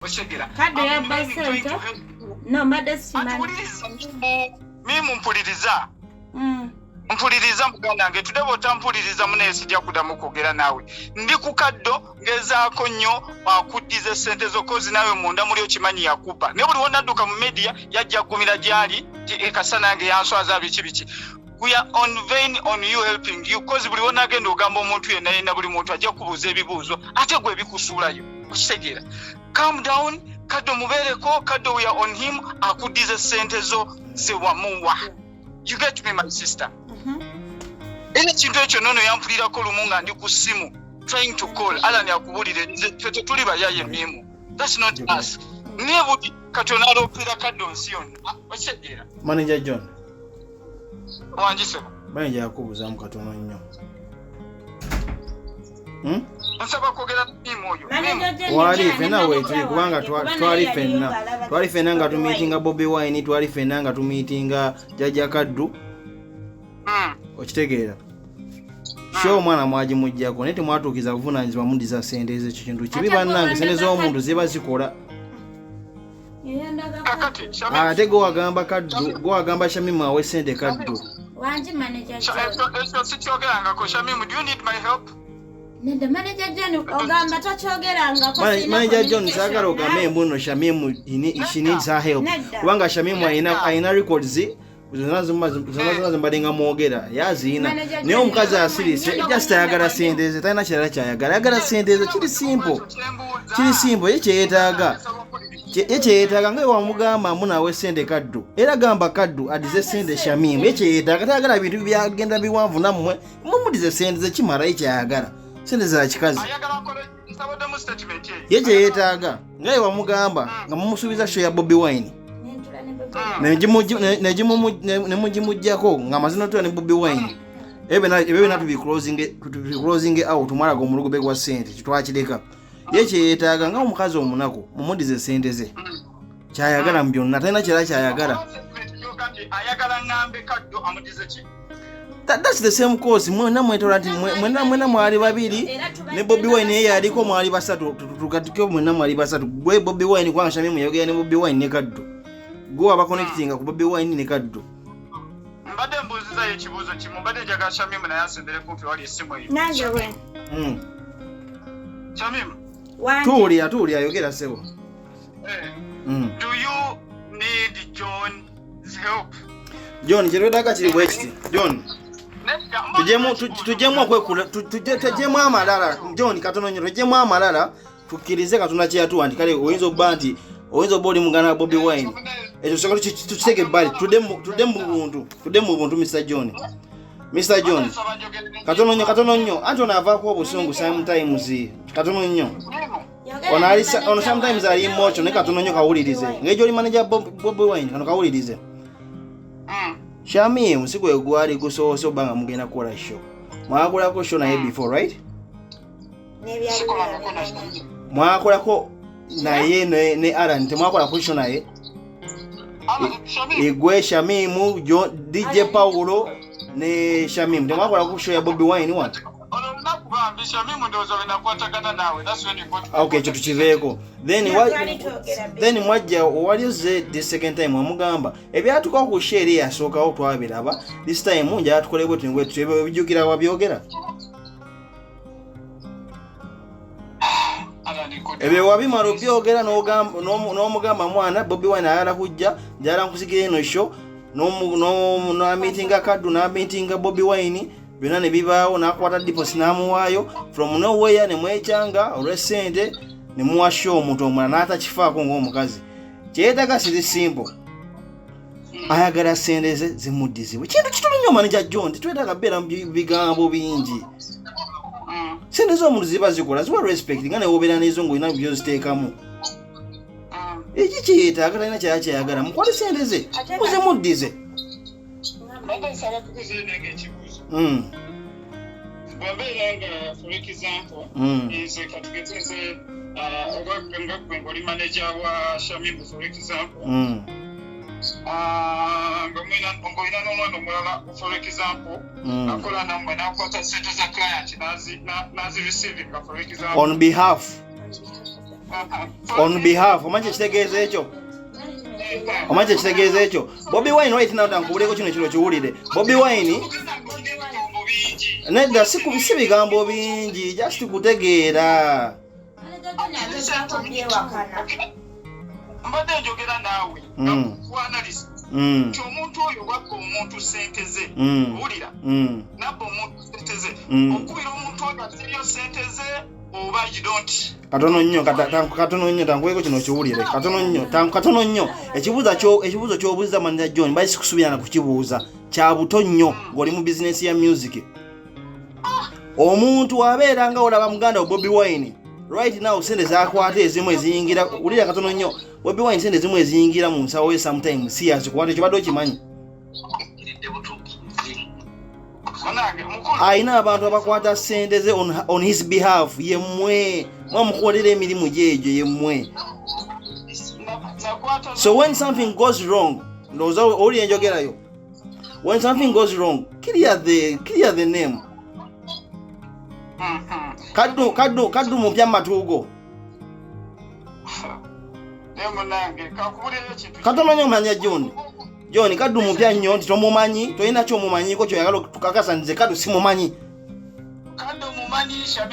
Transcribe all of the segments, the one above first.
Oshegera. Kado ya basenta. No, madasi man. Mimi mpuliriza. Mpuliriza muganda nge tudebo tampuliriza munesi jja kudamu kwogera nawe. Ndi ku kaddo ngezaako nnyo akuddiza sente zokozi nawe munda muli okimanyi yakupa. Ne buli wonna adduka mu media yajja gumira gyali ekasana nge yanswaza biki. We are on vein on you helping you cause buli wonna agenda ogamba omuntu yenna yenna buli muntu ajja kubuuza ebibuuzo ate gwe bikusuulayo. Okitegeera. Calm down. Kaddo mubeereko. Kaddo we are on him akuddiza sente zo ze wamuwa. You get me, my sister? Ene kintu ekyo nono yampulirako lumu nga ndi ku simu trying to call Alan yakubulire fete tuli bayaye mimu. That's not us. Nebuti Katonda alopera Kaddo nsi yonna. Okitegeera. Manager John. Wanjise. Manager yakubuza mu katono nnyo. Nsaba kwogera mimu oyo. Wali fena we tuli kubanga twali fena nga tumitinga Bobi Wine, twali fena nga tumitinga Jaja Kaddu. Okitegeera. Sho mwana mwaji mujjako nete mwatukiza kuvunanyizibwa mudiza sente ezo kintu kibi bannange sente z'omuntu ziba zikola. Ate go wagamba Kaddu, go wagamba Shamimu awe sente Kaddu. Wanji manager. Eso sikyogera ko Shamimu, do you need my help? Nende manager John ogamba tachogeranga ko Manager John sagala ogambe mbuno Shamimu she needs her help. Kubanga Shamimu aina records zona mbadenga mwogera yazina naye omukazi asirise just ayagala sente ze talina kirala kyayagala sente ze kiri simple yekyeyetaaga nga wamugamba munawe sente Kaddu era gamba Kaddu adize sente Shamimu yekyeyetaaga tayagala bintu byagenda biwanvu nammwe mumudize sente ze kimala yekyayagala sente za kikazi yekyeyetaaga nga wamugamba nga mumusuubiza show ya Bobi Wine nemujimujjako nga mazino tuwa ne Bobi Wine ebe na tubi closing out mwalaga omulugobe gwa sente kitwakireka yekyeyetaaga nga omukazi omunaku mumudize sente ze kyayagala mu byonna talina kirala kyayagala. That's the same cause. Mwena mwetorati mwena mwali babiri ne Bobi Wine yeye aliko mwali basatu tukatike mwena mwali basatu gwe Bobi Wine kwanga Shamimu yogera ne Bobi Wine ne Kaddu go aba connecting ku Bobi Wine ne Kaddu. Mbadde mbuziza ekibuuzo kimu mbadde njaga Shamimu naye asembere kumpi wali essimu eyo. Nange we. Shamimu. Tulia yogera sebo. Do you need John's help? John kirodaga kiri bwekiti. John. Tujemu okwekula tujemu amalala John katono nyo tujemu amalala tukirize Katonda kyatu andikale oyinza oboli mugana Bobi Wine ekyo sokola tukitege bali tudemu buntu Mr. John katono nyo Antona avaako obusungu sometimes katono nyo ono sometimes ali emotion ne katono nyo kawulirize ngejo oli manager Bobi Wine kano kawulirize Shamimu sigo egwali gusoso banga mugenda kola show. Mwakola ko show naye before, right? Mwakola ko naye ne Alan temwakola ko show naye. Igwe Shamimu DJ Paulo ne Shamimu temwakola ko show ya Bobi Wine wa. Okay, tukiveeko. Then mwajja walize the second time amugamba ebyatuka ku share yasookawo twabiraba this time nja tukolebwe tingwe twebe bijukira wabyogera ebe wabimaro byogera n'omugamba mwana Bobi Wine ayala kujja njala nkusigire eno show no meeting Kaddu na meeting Bobi Wine byonna ne bibaawo nakwata deposit namuwaayo from nowhere ne mwechanga olw'essente ne muwa show omuntu omulala n'atakifaako ng'omukazi kyeyetaaga siri simple ayagala sente ze zimuddizibwe kintu kitono nnyo manager John tetwetaaga beera mu bigambo bingi sente z'omuntu ziba zikola ziwa respect nga newobeera nezo ng'olina byoziteekamu eki kyeyetaaga talina kyala kyayagala mukwate sente ze muzimuddize. For example, is a category working manager wa Shamimu, for example. For example, on behalf on behalf omanje kitegeeza ekyo omanje kitegeeza ekyo Bobi Wine right now tankubuleko kino kiro kiwulire Bobi Wine nedda si bigambo bingi just kutegeera mbadde njogera naawe kuanalyst omuntu oyo wabba omuntu sente ze owulira nabba omuntu sente ze okubira omuntu oyo aziryo sente ze oba you don't katono nnyo tankuweko kino kiwulire katono nnyo ekibuuzo ky'obuuza Manager John bali sikusubira na kukibuuza kya buto nnyo ng'oli mu bizinesi ya music omuntu abeera nga olaba muganda Bobi Wine right now sente zakwata ezimu eziyingira ulira katono nnyo Bobi Wine sente ezimu eziyingira mu nsawo ye sometimes serious kwate kibadde okimanyi ayina abantu abakwata sente ze on his behalf yemmwe mwamukolera emirimu gyegyo yemmwe so when something goes wrong ndowooza oli enjogerayo when something goes wrong clear the name kaddu mupya matuugo katomanya omanya John kaddu mupya nnyo nti tomumanyi tolina kyomumanyiko kyoyagala tukakasanize kaddu simumanyi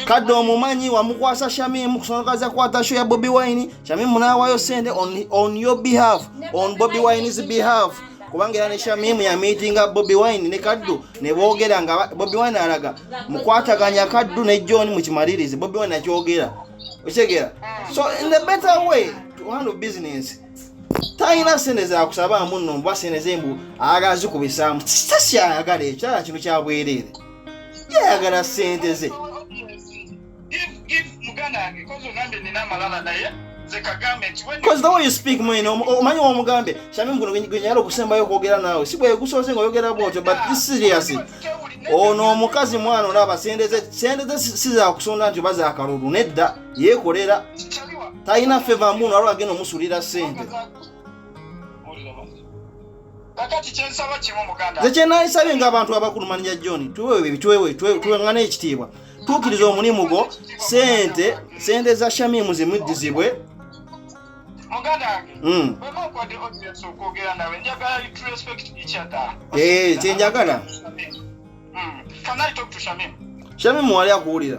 kaddu omumanyi wamukwasa Shamim kusonokaza kwata show ya Bobi Wine Shamim n'awaayo sente on your behalf on Bobi Wine's behalf kubanga era ne Shamim ya meetinga Bobi Wine ne kaddu ne boogera nga Bobi Wine alaga mukwataganya kaddu ne John mu kimalirize Bobi Wine akyogera okitegeera so in the better way to handle business tayina sente zakusaba munno mbwa sente zembu agazi kubisaamu sasi ayagala ekyala kino kyabwerere yayagala sente ze because the way you speak mwene omanyi omugambe Shamim guno gwenyala okusembayo okwogera naawe si bwe gusoose ng'oyogera bwotyo but this serious ono omukazi mwana olaba sente ze si zakusonda nti oba zakalulu nedda yeekolera tayina feva muno alwo agenda omusulira sente ze kyenaayisabye ng'abantu abakulu Manager John tuweŋŋana ekitiibwa tuukiriza omulimu gwo sente za Shamim zimuddizibwe kyenjagala Shamim wali akuwulira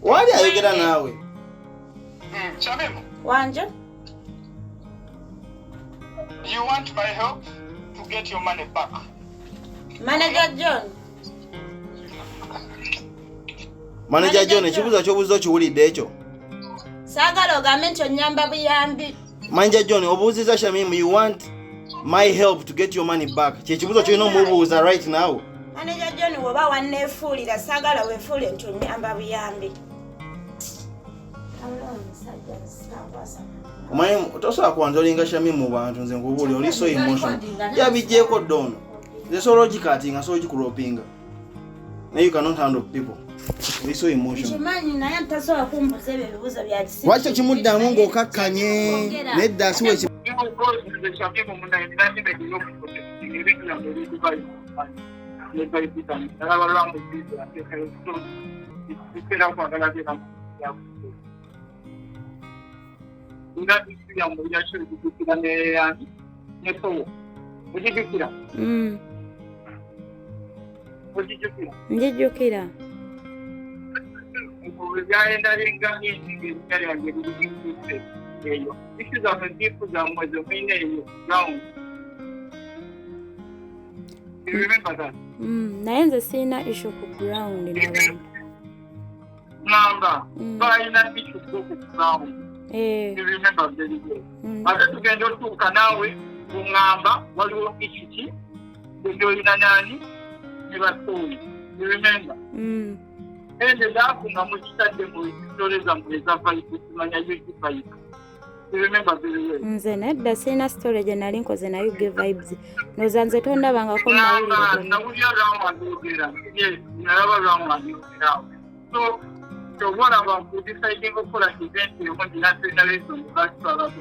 wali ayogera naawe wanje you want my help to get your money back Manager John Manager John ekibuuzo ky'obuuza okiwulidde ekyo saagala ogambe nti onnyamba buyambi Manager John obuuziza Shamim you want my help to get your money back kyekibuuzo kyolina omubuuza right now Manager John woba wanneefuulira saagala weefuule nti onnyamba buyambi omanyi tosobola kuwanza olinga Shamim mu bantu nze nkubuuli oli so emotion yabijjeeko ddono nze sobola ogikatinga sobola ogikuropinga naye you cannot handle people oli so emotion lwaki okimuddamu ng'okakkanye nedda si weki njijjukira naye nze sirina issue ku ground ate tugenda otuuka naawe kuŋŋamba waliwo issue gyolina nani ne basuuli remember ende zaafunga mu kitadde mu sitole zammwe eza vibe kimanya UG5 remember very well nze nedda sirina story gye nali nkoze na UG vibes noza nze tondabangako nawulira lwamwagogera yes nalaba lwamwagogera so tobona abantu deciding okukola event emu ndinasirina leso mukasitwala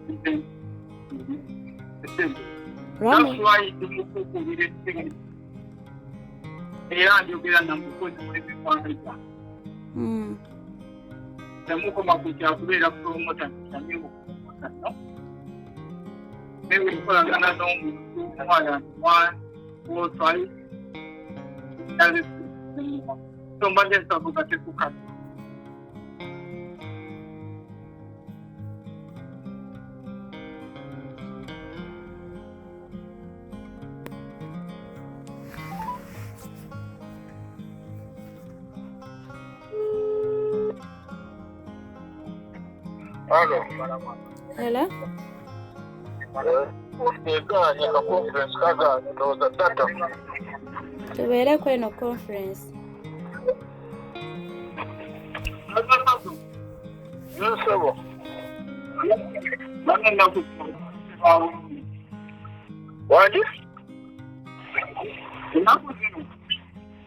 event that's why ndimukukubira ekitegeeza era njogera namukozi mulimikwanaja Namukoma kujja kubeera promota Samimu no maybe kukolagana n'omuntu omwana one or twice so mbadde nsavuga tekukata Hello. Hello. Ebyaganye ka conference kaga ndoza tata. Tubeere kweno conference. Yes, sir. Waje?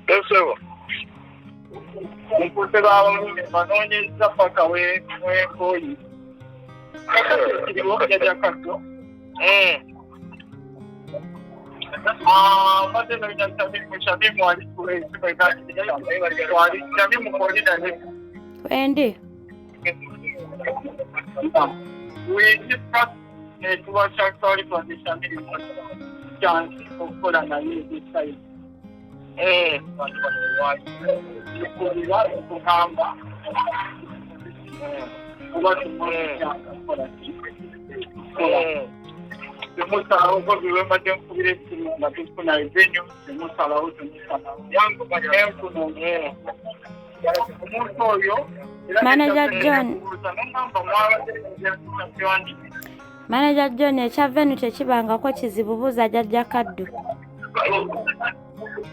Yes, sir. Mputira banoonyeza paka wekoyi kiriwo jajakatto mbadde nonya Shamimu ali Shamimu kolidane Wendi? We discussed tuba kyakutwali twadde Shamimu chansi okukola naye esayi kukulira okugamba kuba tumukola temusalawo kozi lwembadde nkubira ekimu nga tufuna evenyu temusalawo enfuno omuntu oyo Manager John ekya venue tekibangako kizibu buuza Jjajja Kaddu.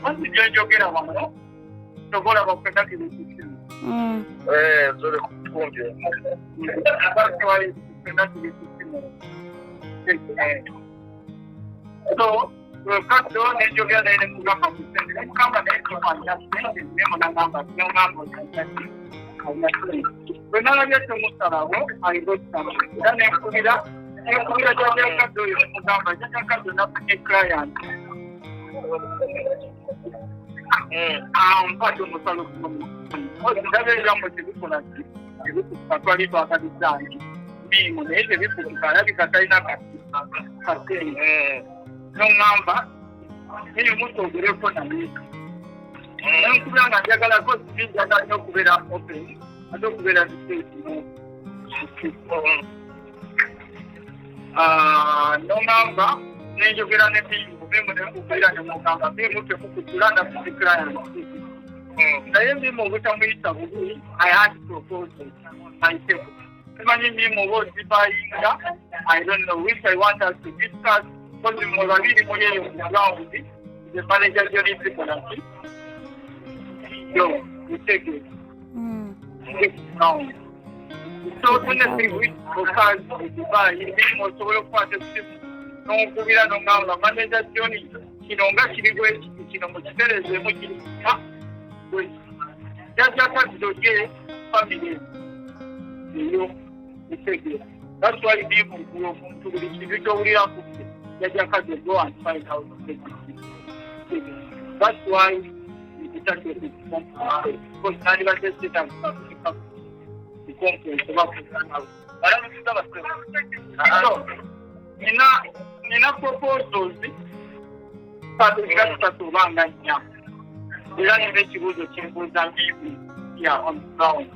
Manzi gyenjogera wano togola bakwenda kibisimu Zole kukunje. Abatwali kwenda kibisimu so Kaddu nenjogera naye nekugamba kusente mukamba naye tofanya nemo nagamba wenalabye temusalawo ayigosama era nenkubira Jjajja Kaddu oyo nemugamba Jjajja Kaddu nafunye client mpate omusalo ndabeera mu tebikola katwali twakabizangi mirimu naye tebikutuka alabika talina kasente noŋŋamba mirimu twogereko naye nenkubira nga njagalako njagala nnyo okubeera open ate okubeera disesimu noŋŋamba nenjogera ne mirimu nemukubira nemugamba mirimu temukutula ndakuzikira yange naye mirimu obutamuyita bubi I had proposals myself simanyi mirimu oba ozibayinga I don't know which I want us to discuss kozi mwe babiri muli eyo mu ground the manager John Zikolaki yo utegere ground so tunesiwi okazi Dubai mirimu osobola okukwata esimu n'okubira n'ongamba manager John kino nga kiri bwekiti kino mukiterezeemu kiri Jjajja Kaddu ye family eyo utegera that's why omuntu buli kintu kyowuliraku Jjajja Kaddu go and find out that's why nandibadde sitaka nina proposals gatatu oba nga nnya era nina ekibuuzo kimbuuza mimi ya on ground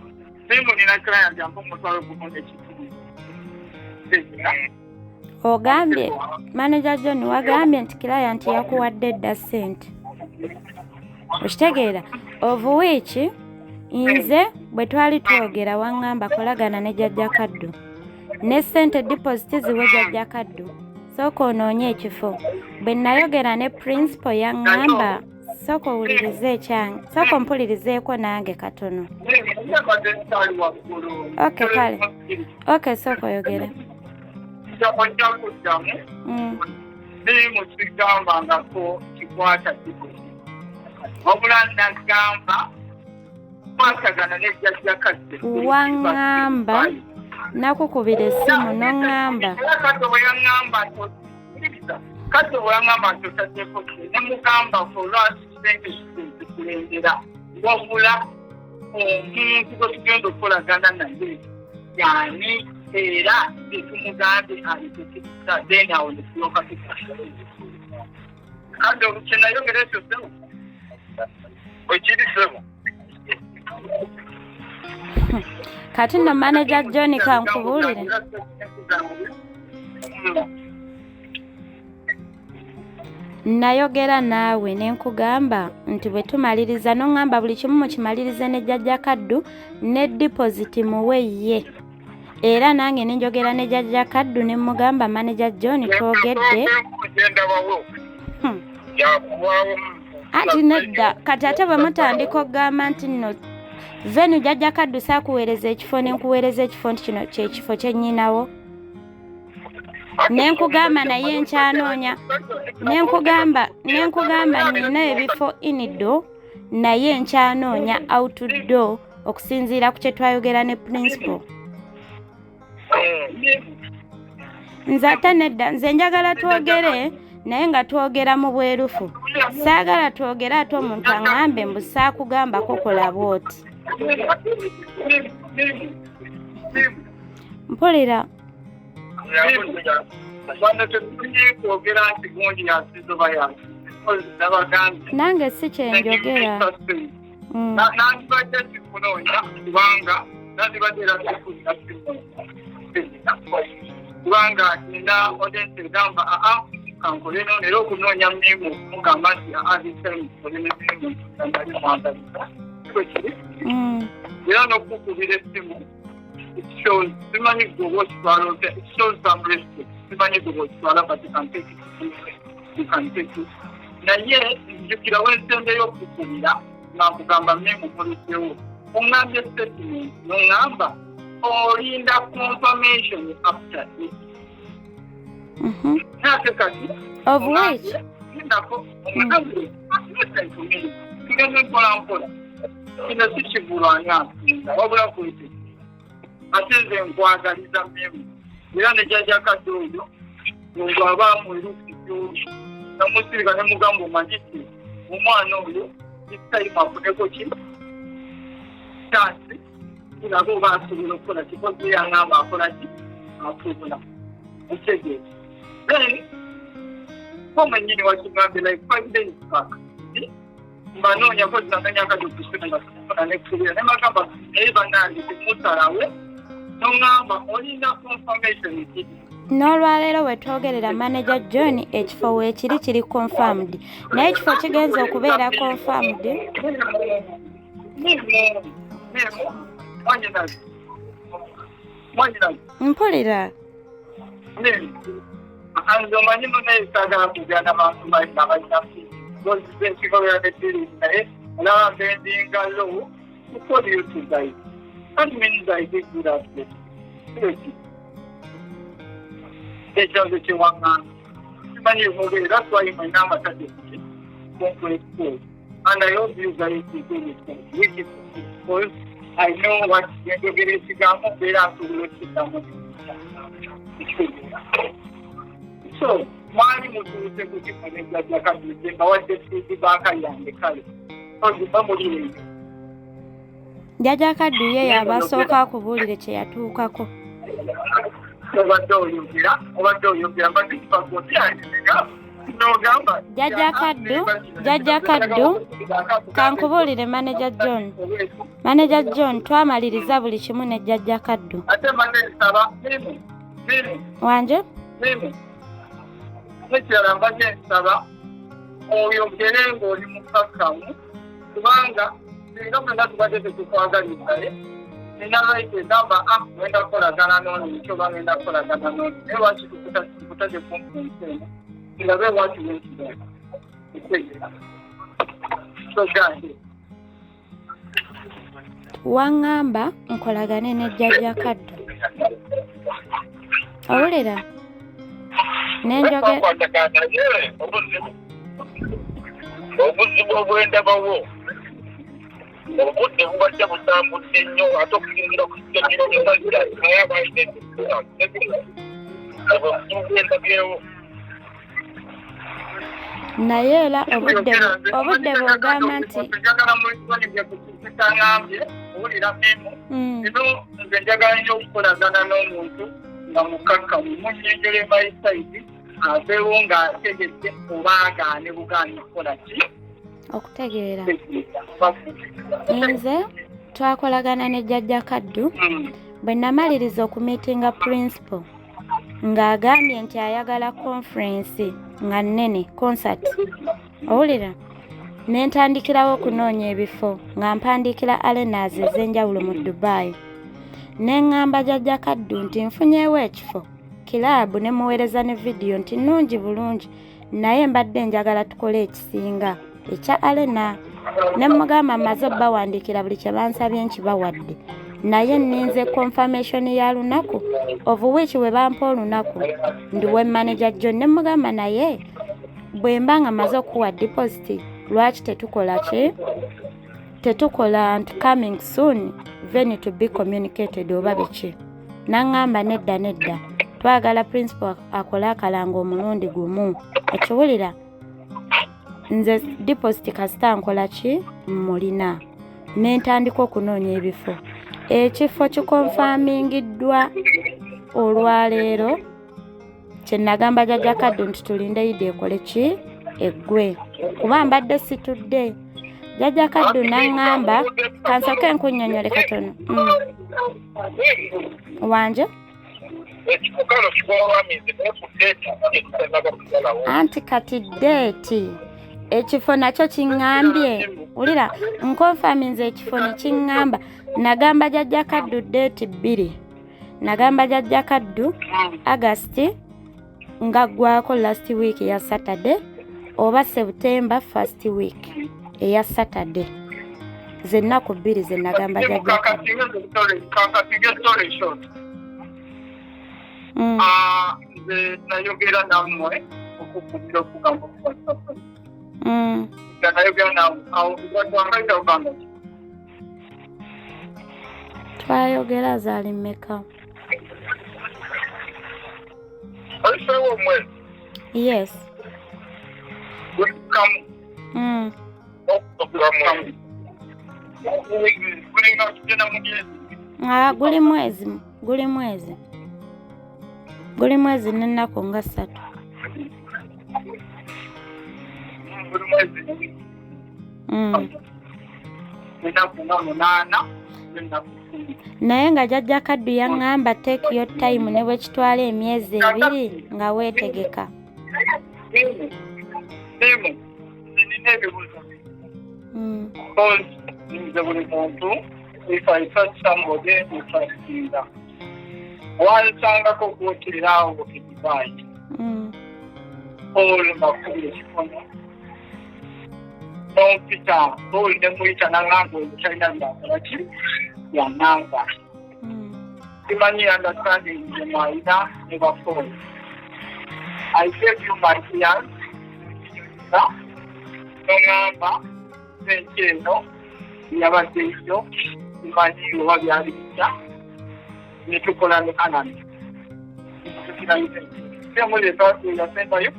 simu nina client yange omutwalo gumu n'ekikumi Ogambye Manager John wagambye nti client yakuwadde dda ssente okitegeera of which nze bwe twali twogera waŋŋamba kolagana ne Jjajja Kaddu ne ssente deposit ziwe Jjajja Kaddu sooka onoonye ekifo bwe nayogera ne principal yaŋŋamba sooka owulirize ekyange sooka ompulirizeeko nange katono okay kale okay sooka oyogere ojja kuddamu mirimu kigambangako kikwata deposit wabula nagamba kwatagana ne Jjajja Kaddu waŋŋamba nakukubira essimu n'oŋŋamba Kaddu bwe yaŋŋamba nti otaddeko nemugamba olwaki sente zikulembera wabula omuntu gwe tugenda okukolagana naye yani era etumugambe alitekisa then awo netuyoka kandi olukyenayogera ekyo sebo Okirisebo. kati nno manager John kankubulire nayogera naawe ne nkugamba nti bwe tumaliriza n'oŋŋamba buli kimu mukimalirize ne jjajja Kaddu ne deposit muwe ye era nange ne njogera ne jjajja Kaddu ne mugamba manager John twogedde ati nedda kati ate bwe mutandika okugamba nti nno venu jjajja Kaddu saakuweereza ekifo ne nkuweereza ekifo nti kino kyekifo kyennyinawo nenkugamba naye nkyanoonya nenkugamba nina ebifo inido naye nkyanoonya outdoor okusinziira ku kye twayogera ne principal nze ate nedda nze njagala twogere naye nga twogera mu bwerufu saagala twogere ate omuntu aŋŋambe mbu saakugambako kola bwoti mpulira nange si kyenjogera kubanga nina audience egamba kankoleno era okunoonya mmimu mugamba nti era n'okukubira essimu it shows simanyi gwe okitwala otya it shows some respect simanyi gwe okitwala but you can take it naye njukira wensembeyo okukubira nakugamba mmimu polisewo oŋŋambye statement noŋŋamba olinda confirmation after it nate kati of which ndako tugende mpolampola kino si kivulwanya wabula kwete ate nze nkwagaliza mmimu era ne jjajja Kaddu oyo ngo aba mwerufu gyoli namusirika ne mugamba omanyiti omwana oyo isitayima afuneko ki tansi kulaba oba asobola okukola kikozi yaŋŋamba akola ki asobola okitegeeza then komenyini wakigambe like 5 days back mbanoonya kozinaganya Kaddu kusuna nga nekubira ne magamba naye bannange temusalawe noŋŋamba olina confirmation kiti n'olwaleero we twogerera manager John ekifo weekiri kiri confirmed naye ekifo kigenza okubeera confirmed mpulira nze omanyi munaye saagala kugenda bantu balina balinaekikobera nedirisi naye olaba bendinga low what do you think guys? That means I did good at this. Ekyozo kiwaŋŋanga simanyi mubiri that's why my number certificate won't expose and I hope you guys will do it which is because I know what yenjogera ekigambo era nsobola okkisamu so mwali mutuuse ku kifo jjajja Kaddu nga wadde feedback yange kale oziba mulire jjajja Kaddu ye yabasooka akubuulire kye yatuukako obadde oyogera mbadde kipakotyanga nogamba jjajja Kaddu kankubuulire manager John twamaliriza buli kimu ne jjajja Kaddu ate manesaba wanje nekirala mbadde nsaba oyogere ng'oli mukakkamu kubanga singa fenna tubadde tetukwagalizaye nina right egamba wenda kukolagana n'oni ekyo oba ngenda kukolagana n'oni naye lwaki tukutaje conference eno kirabe what you want to do so guys waŋŋamba nkolagane ne jjajja Kaddu owulira nenjogera obuzibu obwendabawo obudde bubadde butambudde nnyo ate okusingira ku kigamiro nebazira naye abalina obuzibu bwendabyewo naye era obudde bw'ogamba nti njagala mulisonya kukikangambye owulira memu ino nze njagala nnyo okukolagana n'omuntu nga mukakkamu munnyonnyole mayisaidi aveewo ng'ategedde oba agaane bugaanye kukola ki okutegeera. Nze twakolagana ne jjajja Kaddu bwe namaliriza okumiitinga principal ng'agambye nti ayagala conference nga nnene concert. Owulira? Ne ntandikirawo okunoonya ebifo nga mpandiikira arenas ez'enjawulo mu Dubai. Ne ŋŋamba jjajja Kaddu nti nfunyeewo ekifo kiraabu ne muweereza ne vidiyo nti nnungi bulungi naye mbadde njagala tukole ekisinga ekya arena. Ne mugamba mmaze bawandiikira buli kye bansabye nkibawadde naye nninze confirmation ya lunaku of which we bampa olunaku ndiwe manager John. Ne mugamba naye bwe mba nga maze okuwa deposit lwaki tetukola nti coming soon venue to be communicated oba biki. Naŋŋamba nedda twagala principal akole akalango omulundi gumu. Ekiwulira nze deposit kasita nkola ki mulina. Ne ntandika okunoonya ebifo. Ekifo kikonfamingiddwa olwaleero kye nagamba jjajja Kaddu nti tulinde yide ekole ki eggwe kuba mbadde situdde. Jjajja Kaddu naŋŋamba kansooke nkunnyonnyole katono wanje anti kati deeti ekifo nakyo kiŋŋambye. Wulira nkonfaminze ekifo ne kiŋŋamba. Nagamba jjajja Kaddu deeti 2 nagamba jjajja Kaddu August nga ggwako last week ya Saturday oba September first week eya Saturday. Ze nnaku 2 ze nagamba jjajja Kaddu. Nze nayogera nammwe okukubira okugamba nayogera nammwe awo twakaita okugamba twayogera zaali mmeka? oliseewo omwezi yes kamu okulamu gulinga kugenda mu myezi guli mwezi n'ennaku nga 3 buli mwezi ennaku nga 8 n'ennaku 10. naye nga jjajja Kaddu yaŋŋamba take your time ne bwe kitwala emyezi 2 nga weetegeka. Nina ebibuuzo because nze buli muntu if I touch somebody ntrustinga wansangako okwotererawo eDubai olmakubira ekifono nompita oli nemuyita naŋŋamba omutalina byakola ki yaŋŋamba simanyi understanding gye mwalina ne bafoni. I gave you my ears noŋŋamba sente eno yabadde eyo simanyi oba byali bitya ne tukola ne anani semuleeta yasembayo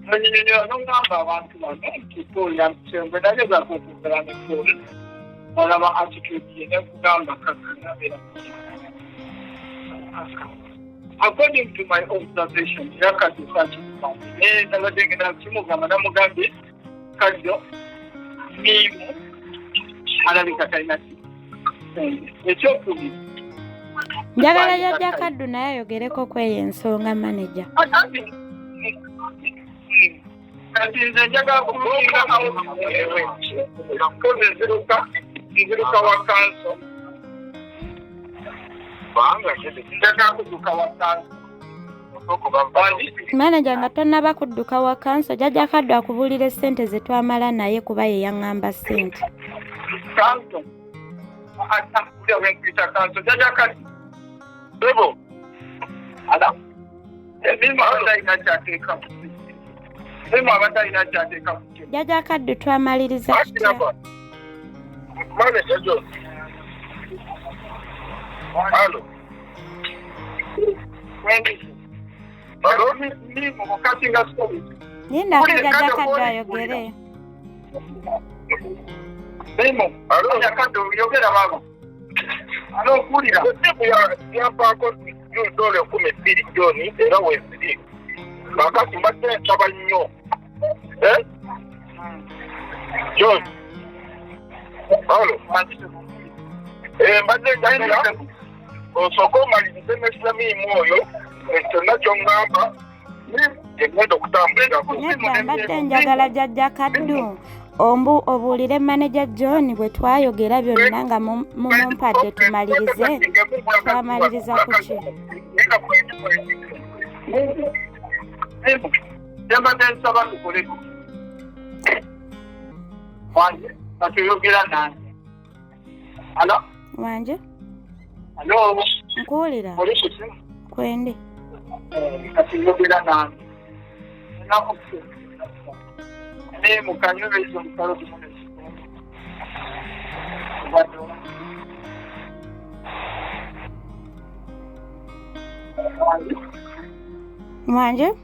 nonyinyola noŋŋamba abantu bano kitoolyamsembe nagezaako okugala ne foni olaba attitude ye nekugamba kakanabeera according to my observation yakati saki nabadde ngenda kimugamba namugambye Kaddu miimu alabika talina ekyokubiri njagala jjajja Kaddu naye ayogereko kweyo ensonga manager. kati nze njagala kulunga koze nziruka wa kanso njagala kudduka wa kanso manager nga tonnaba kudduka wa kanso jjajja Kaddu akubuulira ssente ze twamala naye kuba ye yaŋŋamba ssente kanso ulya wenkwita kanso jjajja Kaddu ebo ala ebimu abatalina kyateeka ebimu abatalina kyateeka jjajja Kaddu twamaliriza kitya Halo. Linda ko jjajja Kaddu ayogere. Bimo, alo yakado yogera baba. Alo kulira. Simu ya pako $10 12 John era wezidi. Bakati mbadde nsaba nnyo. John. Alo. Mbadde njagala osooka omalirize n'ekisamii mwoyo kyonna ky'oŋŋamba egenda okutambulira ku nedda mbadde njagala jjajja kaddu obuulire maneja John bwe twayogera byonna nga mumumpadde tumalirize twamaliriza ku ki yambadde nsaba tukole wanje katuyogera nange alo wanje alo nkuwulira kwendi katuyogera nange mukanyubezo mukalo wanje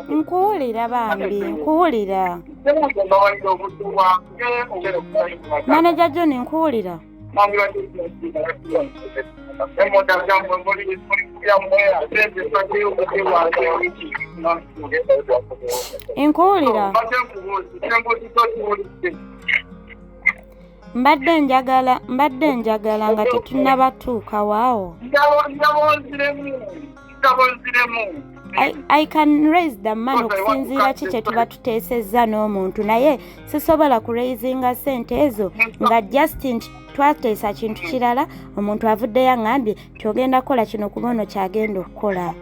nkuwulira bambi nkuwulira maneja John nkuwulira nkuwulira mbadde njagala nga tetunnabatuuka waawo I can raise the money okusinziira ki kye tuba tuteesezza n'omuntu naye sisobola kuraisinga ssente ezo nga Justin twateesa kintu kirala omuntu avuddeyo aŋŋambye kyogenda kukola kino kuba ono kyagenda okukola.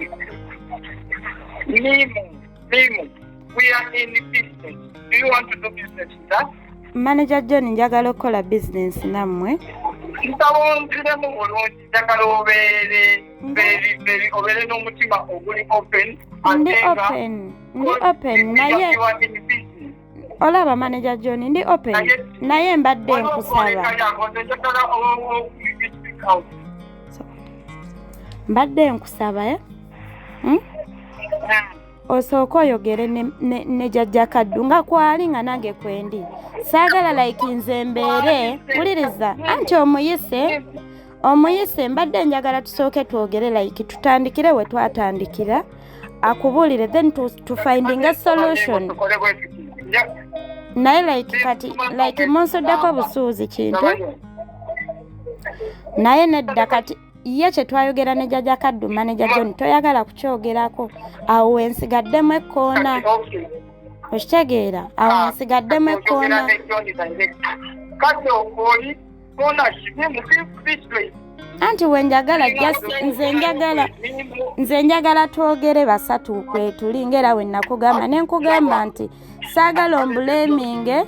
Manager John njagala okukola business nammwe. Ntabonziremu bulungi njagala obeere n'omutima oguli open. Ndi open naye olaba manager John ndi open naye mbadde nkusaba osooka oyogere ne jjajja kaddu nga kwali nga nange kwendi saagala like nze mbeere wuliriza anti omuyise mbadde njagala tusooke twogere like tutandikire we twatandikira akubuulire then to finding a solution naye like kati like munsoddeko busuuzi kintu naye nedda kati ye kye twayogera ne jjajja kaddu manager John toyagala kukyogerako awo wensigaddemu ekkoona okitegeera awo wensigaddemu ekkoona anti wenjagala nze njagala twogere basatu kwetuli ngera we nakugamba ne nkugamba nti saagala ombuleminge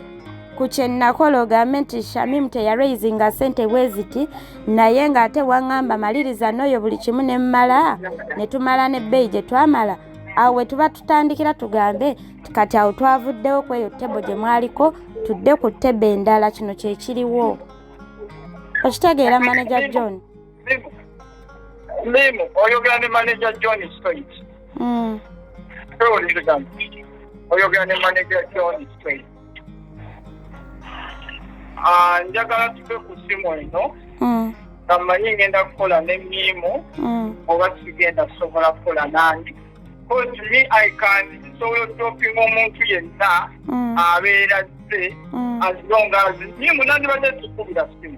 ku kye nakola ogambe nti Shamim teyaraisinga ssente bweziti naye ng'ate waŋŋamba maliriza n'oyo buli kimu ne mmala ne tumala n'ebbeeyi gye twamala awo we tuba tutandikira tugambe kati awo twavuddewo ku eyo ttebo gye mwaliko tudde ku ttebo endala kino kye kiriwo okitegeera manager John Mimo, oyogera ne manager John straight. Oyogera ne manager John straight. Njagala tuve ku simu eno. Tamanyi ngenda kukola ne Mimo. Oba sigenda kusobola kukola nange. Because me I can sobola dropping omuntu yenna abeera ze as long as Mimo nandibadde tukubira simu.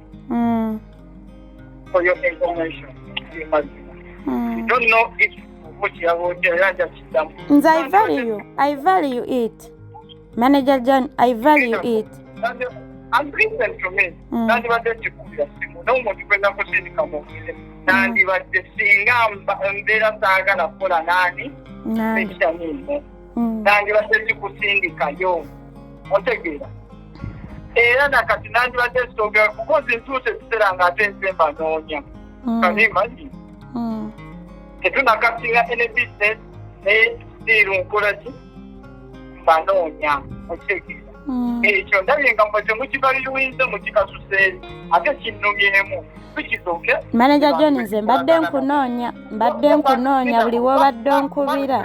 For your information. You don't know if what you are just done. I value it. Manager John, I value it. And listen to me. Nandi badde tukubira simu. No muntu kwenda kusindika mu. Nandi badde singa mbeera saagala kukola nani. Neshamimo. Nandi badde tukusindikayo. Otegeera. Era nakati nandi badde sitogera kukoza entuusa ekiseera ng'ate nzemba noonya. Can you imagine? Tetunakasinga ene business ne stiru nkola ki banoonya otegeera. ekyo ndabye nga mwe temukibaliriwinze mukikasuseeri ate kinnumyemu tukizooke. Manager John, nze mbadde nkunoonya buli w'obadde onkubira.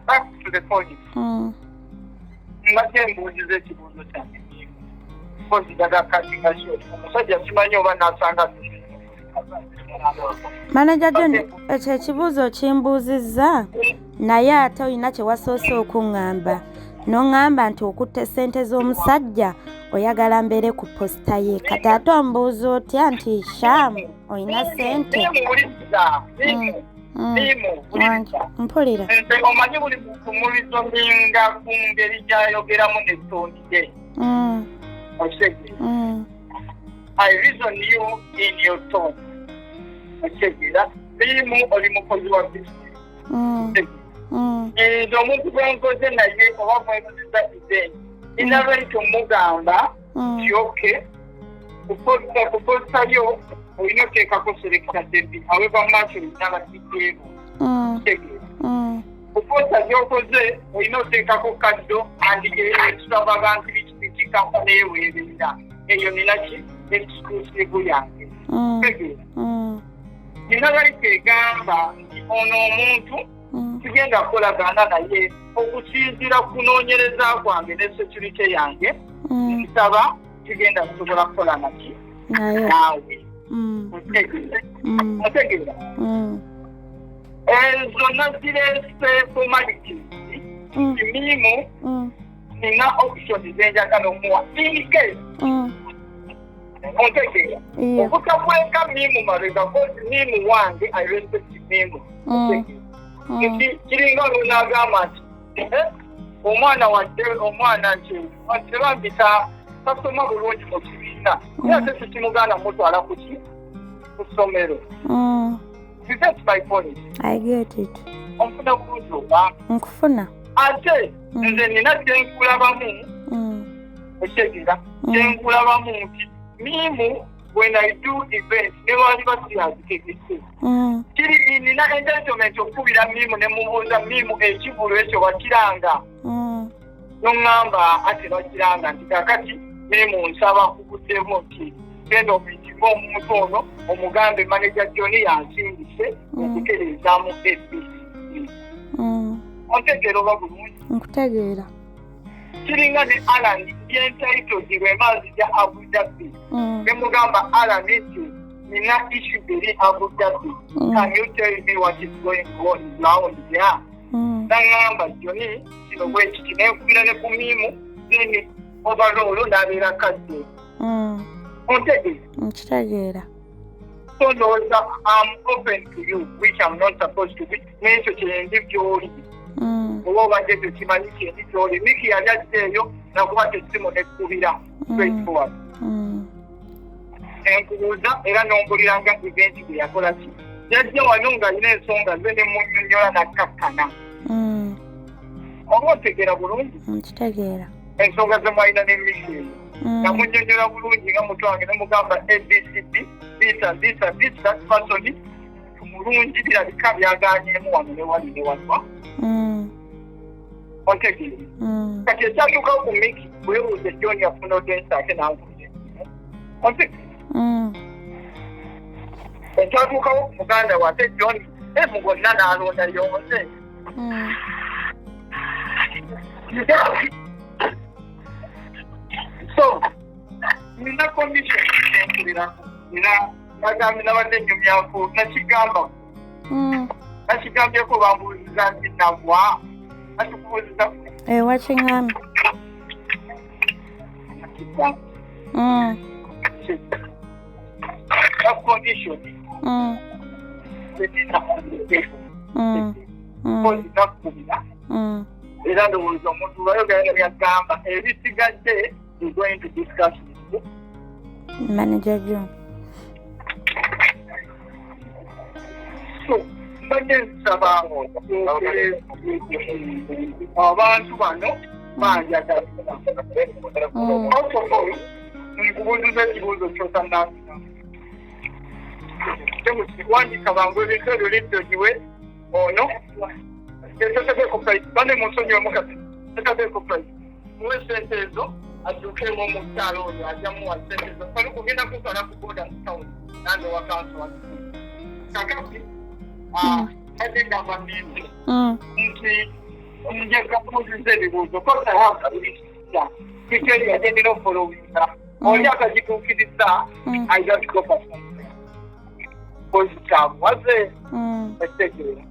Back to the point. Mbadde mbuuziza ekibuuzo kyange kozidaga katinga shoti omusajja simanyi oba nasanga. Manager John, ekyo ekibuuzo kimbuuzizza naye ate olina kye wasoose okuŋŋamba n'oŋŋamba nti okutte ssente z'omusajja oyagala mbeere ku posita ye. Kati ate ombuuza otya nti Shamu olina ssente? Mpulira. Omanyi buli muntu mulizominga ku ngeri gy'ayogeramu n'ettooni ye. I reason you in your tone. Okitegera limu oli mukozi wa business. Nze omuntu gwenkoze naye oba mwebuziza event nina right omugamba nti oke kuposta yo olina oteekako selecta debi however much olina abasigeemu. Kuposta gyokoze olina oteekako kaddo and extravagant biki kampani eweerera eyo ninaki exclusive yange. Nina right egamba nti ono omuntu tugenda kukolagana naye okusinziira kunoonyereza kwange ne security yange nsaba tugenda kusobola kukola naki naawe. Otegeera zonna zirese formalities kimimu nina option zenjagala omuwa in case ontegeera okutabweka mimu mabega kozi mimu wange I respect mimu. Kiringa olunagamba nti omwana wadde omwana nti tebambisa tasoma bulungi mu kibiina naye ate tekimuganda mutwala ku ssomero. That's my point. I get it. Onfuna bulungi oba nkufuna ate nze nina kyenkulabamu ekyegira kyenkulabamu nti mimu when I do events newaali basiyazikegese kiri nina entitlement okukubira mimu ne mubuuza mimu ekivulu ekyo bakiranga n'oŋŋamba ate bakiranga nti kakati mimu nsaba kukuddemu nti genda omuyitirwa omuntu ono omugambe manager John yansindise okutereezaamu ABC. Ontegeera oba bulungi? Nkutegeera. Kiringa ne Alan byentitled lw'emaazi gya Abu Dhabi ne mugamba Alan nti nina issue biri Abu Dhabi. Can you tell me what is going on around there? N'aŋŋamba John kino bwe kiti n'enfulira ne ku mimu then overall n'abeera kadde. Nkitegeera. So ndowooza I'm open to you which I'm not supposed to be. N'ekyo kyendi by'oli. Oba obadde tekimanyi kyendi by'oli. Miki yali azzeeyo nakuba tessimu nekkubira straightforward. Enkubuuza era n'ombuliranga event gye yakola ki. Yajja wano ng'alina ensonga ze ne munnyonnyola nakkakkana. Oba otegeera bulungi? Nkitegeera. Ensonga ze mwalina ne Miki eyo. Namunnyonnyola bulungi nga mutu wange ne mugamba ABCD this person mulungi birabika byagaanyeemu wano ne wali ne wanwa. Ontegeere. Kati ekyatuukawo ku Miki weebuuze John yafuna odensa ate nankuze. Ontegeere. Ekyatuukawo ku muganda wa ate John mugonna n'alonda yonze. So nina condition enkulirako nina nagambi nabadde nnyumyako nakigamba nakigambyeko bambuuziza nti nagwa nakikubuuziza wakiŋŋambye condition zenina nakubira era ndowooza omuntu lwayogera byagamba ebisigadde is going to discuss with Manager John. So, mbadde nsaba abantu bano banjagala. First of all, nkubuuziza ekibuuzo ky'otannanfuna. Temukiwandiika bangu ebintu ebyo liddogiwe ono. Bane musonyiwemu kati tekabeeko price muwe sente ezo addukemu mu kyalo oyo ajjamuwa sente ezo kali kugenda kusala ku boda mu town nange wa council kakati agenda mimi nti nje kamuzize ebibuuzo because I have a kitchen yagenda n'ofolowinga oli akagituukiriza I just go for something because kyamuwaze etegeera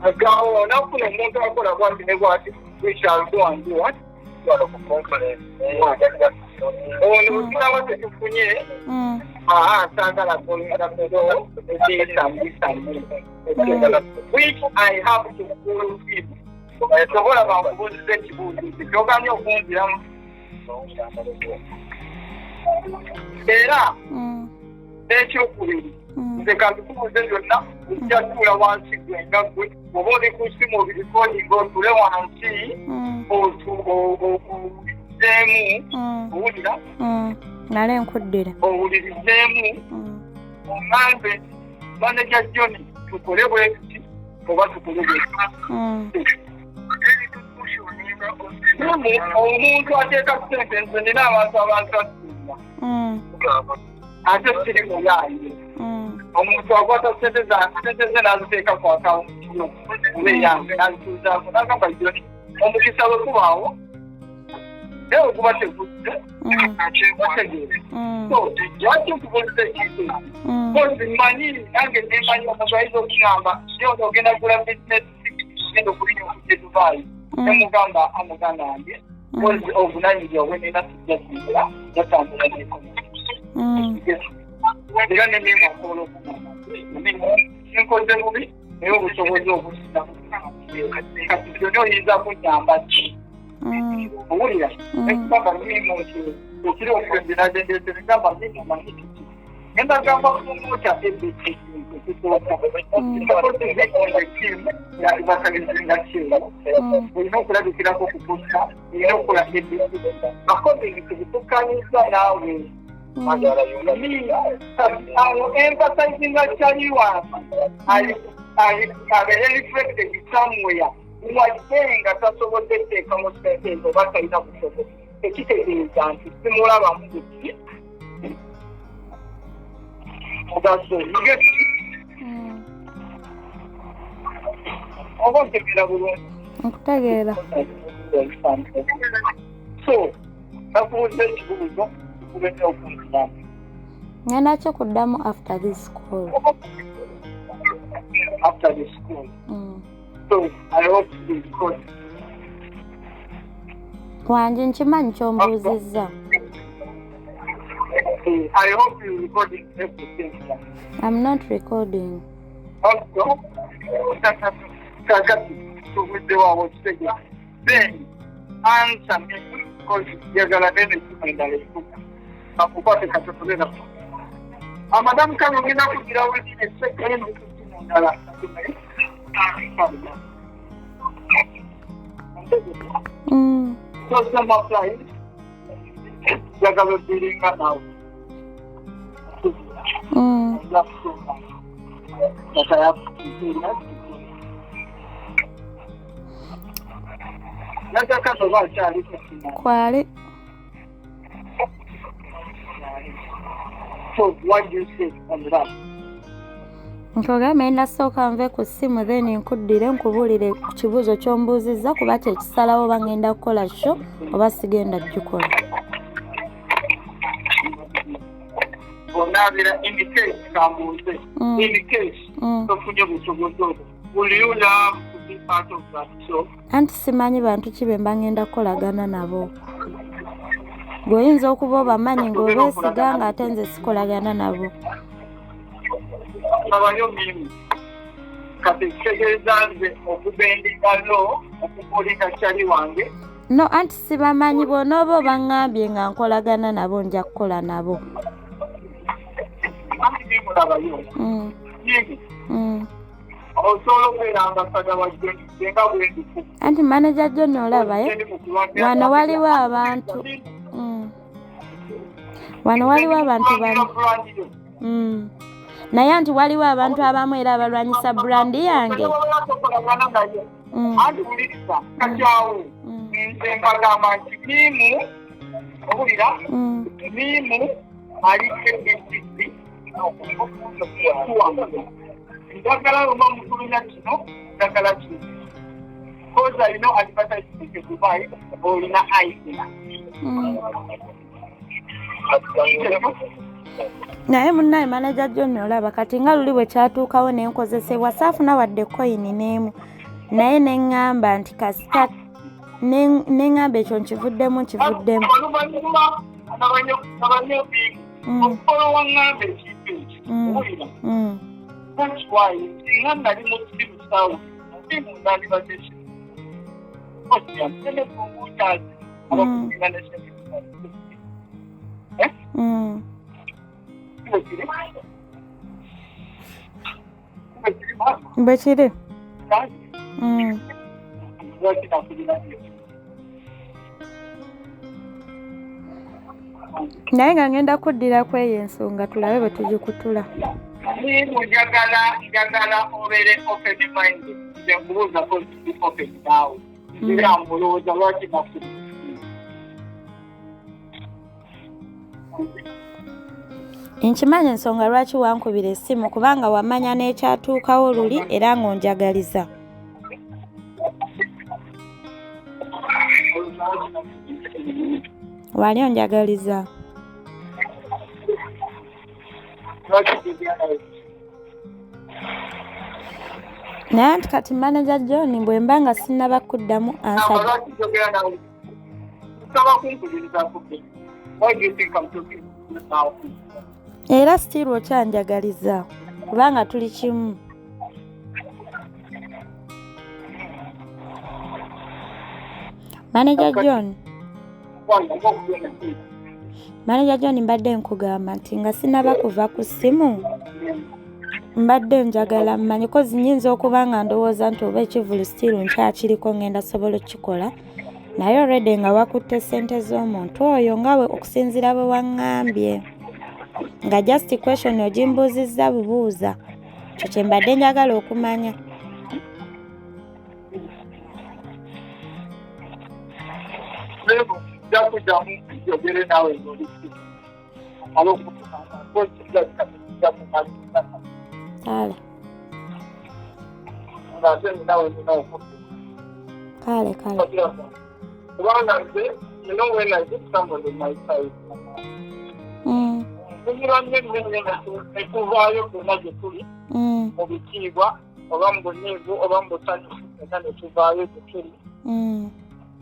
agawo nafuna omuntu akola bwati ne bwati we shall go and do what ono kirawa tetufunye sagala kolera pero which I have to fulfill sobola bakubuuziza ekibuuzo kyoganye okunziramu era ekyokubiri nze kazikubuuze byonna ojja tuula wansi gwenga gwe oba oli ku simu obirikodinga otule wansi owulirizeemu owulira nale nkuddira owulirizeemu oŋambe maneja John tukole bwekiti oba tukole bwekiti omuntu ateeka sente nze nina abantu abantrastinga ate kiri muyaaye omuntu akwata sente ze naziteeka ku akawunti yo eyange nazituuzaako nagamba John omukisa bwe kubaawo naye okuba tegudde ategeere so lwaki nkubuuliza ekintu kozi mmanyi nange nemanyi omuntu ayinza okugamba yona ogenda kugula bizinesi genda okulinya okujja Dubai nemugamba amuganda wange kozi obunanyizibwa bwenina tujja kuira yatambula nekomo era nenemakoola okugamba enkoze bubi naye obusobozi obusina kati byonna oyinza kunyamba ki owulira ekugamba mirimu nti ekiri okwemberagendeze negamba mirimu manyikiti endagamba kumota ebiti bakalizinga kyero olina okulabikirako okupusa olina okukola ebiti akozi kubitukaniza naawe emphasizing actually abeere reflected somewhere waddenga tasobodde teekamu sente ezo oba talina busobozi ekitegeeza nti simulabamu buki mugaso ngeti oba ntegeera bulungi nkutegeera so nakubuuza ekibuuzo kubenya okunziramu ngenda ki kuddamu after this call so I hope to be good wange nkimanyi kyombuuzizza I hope you're recording everything. I'm not recording. Also, then answer me because you're gonna be able to Madam can you get out within a second? So some apply. You're gonna be doing that now. But I have to do that. Let's talk about Charlie. Kwali. So what do you say on that? Nkogamba ndasooka nve ku ssimu then nkuddire nkubuulire ku kibuuzo ky'ombuuzizza kuba kyekisalawo oba ngenda kukola show oba sigenda gikola. In the case, will you love to be part of that show? Anti simanyi bantu ki be mba ngenda kukolagana nabo. Gwoyinza okuba obamanyi ng'obeesiga ng'ate nze sikolagana nabo. Abayo mimi kati kitegeeza nze okubendinga lo okukolinga kyali wange. No, anti sibamanyi bw'onooba obaŋŋambye nga nkolagana nabo nja kukola nabo. Anti manager John olabaye wano waliwo abantu bano naye anti waliwo abantu abamu era abalwanyisa brandi yange nze mbagamba nti mimu owulira mimu aliko ekisi njagala luma mutulina kino njagala kino koza alina advertisement e Dubai olina idea naye munnaye manager John olaba kati nga luli bwe kyatuukawo ne nkozesebwa saafuna wadde coin n'emu naye ne ŋŋamba nti kasita ne ŋŋamba ekyo nkivuddemu oluvannyuma okukola waŋŋamba ekintu ekyo owulira that's why singa nali mu simu sawa simu nandibadde kimu telefonguutazi abakuina nesente bwe kiri naye nga ngenda kuddira ku eyo ensonga tulabe bwe tugikutula njagala obeere open minded nze nkubuuza ko open naawe era mulowooza lwaki nafu nkimanya ensonga lwaki wankubira essimu kubanga wamanya n'ekyatuukawo luli era ng'onjagaliza wali onjagaliza naye nti kati manager John bwe mba nga sinnaba kuddamu ansa era still okyanjagaliza kubanga tuli kimu manager John mbadde nkugamba nti nga sinnaba kuva ku ssimu mbadde njagala mmanyi ko zinyinza okuba nga ndowooza nti oba ekivulu still nkyakiriko ngenda sobola okukikola naye already nga wakutte ssente z'omuntu oyo nga we okusinziira bwe waŋŋambye nga just question ogimbuuzizza bubuuza kyo kye mbadde njagala okumanya kale kubanga nze when I get someone on my side netuvaayo kwonna gye tuli mu bitiibwa oba mu bunyiivu oba mu busanyufu era netuvaayo gye tuli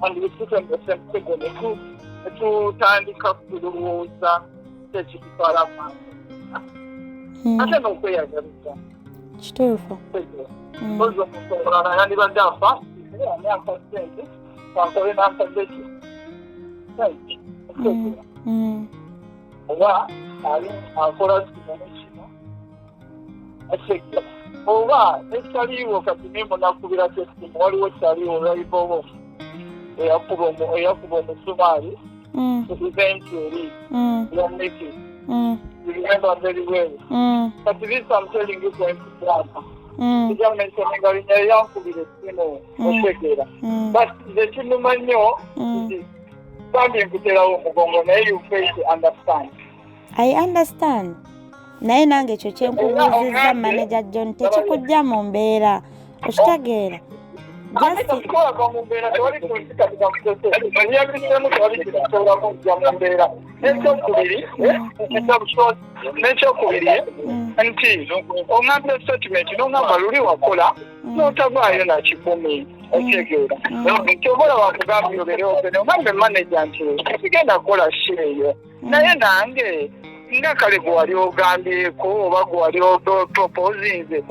and we sit on the same table netutandika kulowooza kyekitutwala maaso ate n'okweyagaliza kituufu oza omuntu omulala yandibadde afa ani afa sente kankole n'akazeki oba ali akola kino nekino ekyo oba ekyaliwo kati nemunakubira kyesimu waliwo kyaliwo olwaibobo eyakuba omusumaali eventi eri yomiki remember very well but this I'm telling you going to drama ija mentioninga linya yankubira esimu okwegera but nze kinuma nnyo bambi nkuterawo omugongo naye you fail to understand. I understand. Naye nange ekyo kyenkubuuzizza manager John tekikujja mu mbeera okitegeera nekyokubiri nti oŋŋamba statement n'oŋŋamba luli wakola n'otavaayo na kikumi okitegeera nti obola wakugambye obeere opene oŋŋambe manager nti sigenda kukola eyo naye nange nga kale gwe wali ogambyeko oba gwe wali proposinze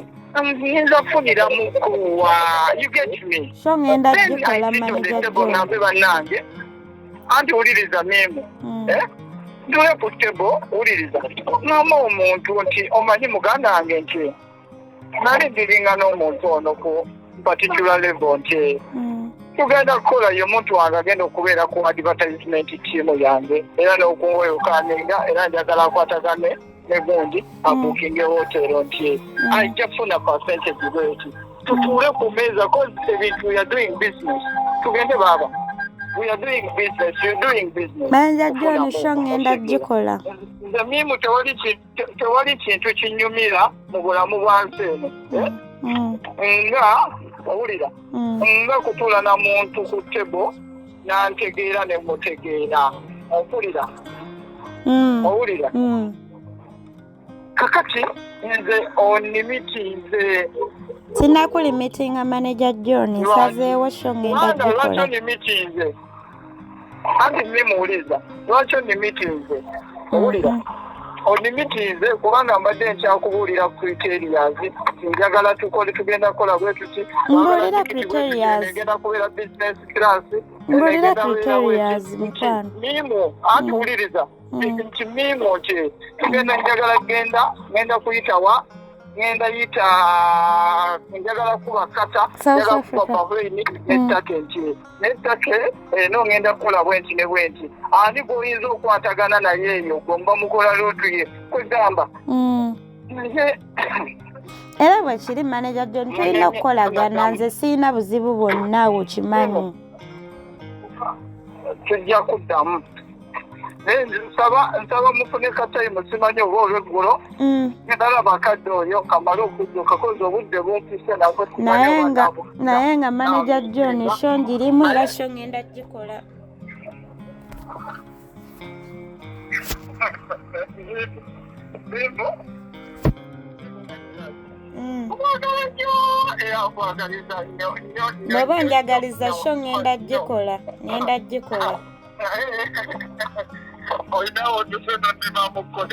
nyinza kufunira mukuwa you get me so ngenda gikola manager nambe bannange anti wuliriza memu ndule ku table wuliriza ngamba omuntu nti omanyi muganda wange nti nali ndiringa n'omuntu ono ku particular level nti tugenda kukola ye omuntu wange agenda okubeera ku advertisement team yange era n'okunweyokaninga era njagala akwatagane ne gundi abukinge hotelo nti ajja kufuna percentage bweti tutuule ku meeza cause ebintu we are doing business tugende baba we are doing business, you're doing business. Manager John show ngenda gikola. Nze mimu tewali kintu kinyumira mu bulamu bwansi eno. Nga owulira nga kutuula na muntu ku ttebo n'antegeera ne mutegeera. Owulira? Owulira? Kakati nze onimitize. Sinakulimitinga Manager John, nsazeewo show ngenda gikola. Lwaki onimitize? Anti nimuwuliza, lwaki onimitize? Owulira? Onimitize kubanga mbadde nkyakubuulira criterias, njagala tukole tugenda kukola bwe tuti. Mbuulira criterias. Ngenda kubeera business class. Mbuulira criterias mutano. Mimu, anti wuliriza. Nti mimu ki tugenda njagala ngenda kuyitawa ngenda yita njagala kuba kata njagala kuba pavlini n'ettaka nti n'ettaka eno ngenda kukola bwenti ne bwenti ani gwoyinza okwatagana naye eyo gomba mukola lootu ye kwegamba era bwe kiri Manager John tulina okukolagana nze siina buzibu bwonna okimanyi tujja kuddamu nsaba mufune katayimu simanyi oba olweggulo ndalaba akadde oyo kamale okudduka kozi obudde bumpise nabwo naye nga Manager John show ngirimu era show ngenda gikola. Bw'oba onjagaliza show ngenda gikola. Olinawo otuseno ndimamuko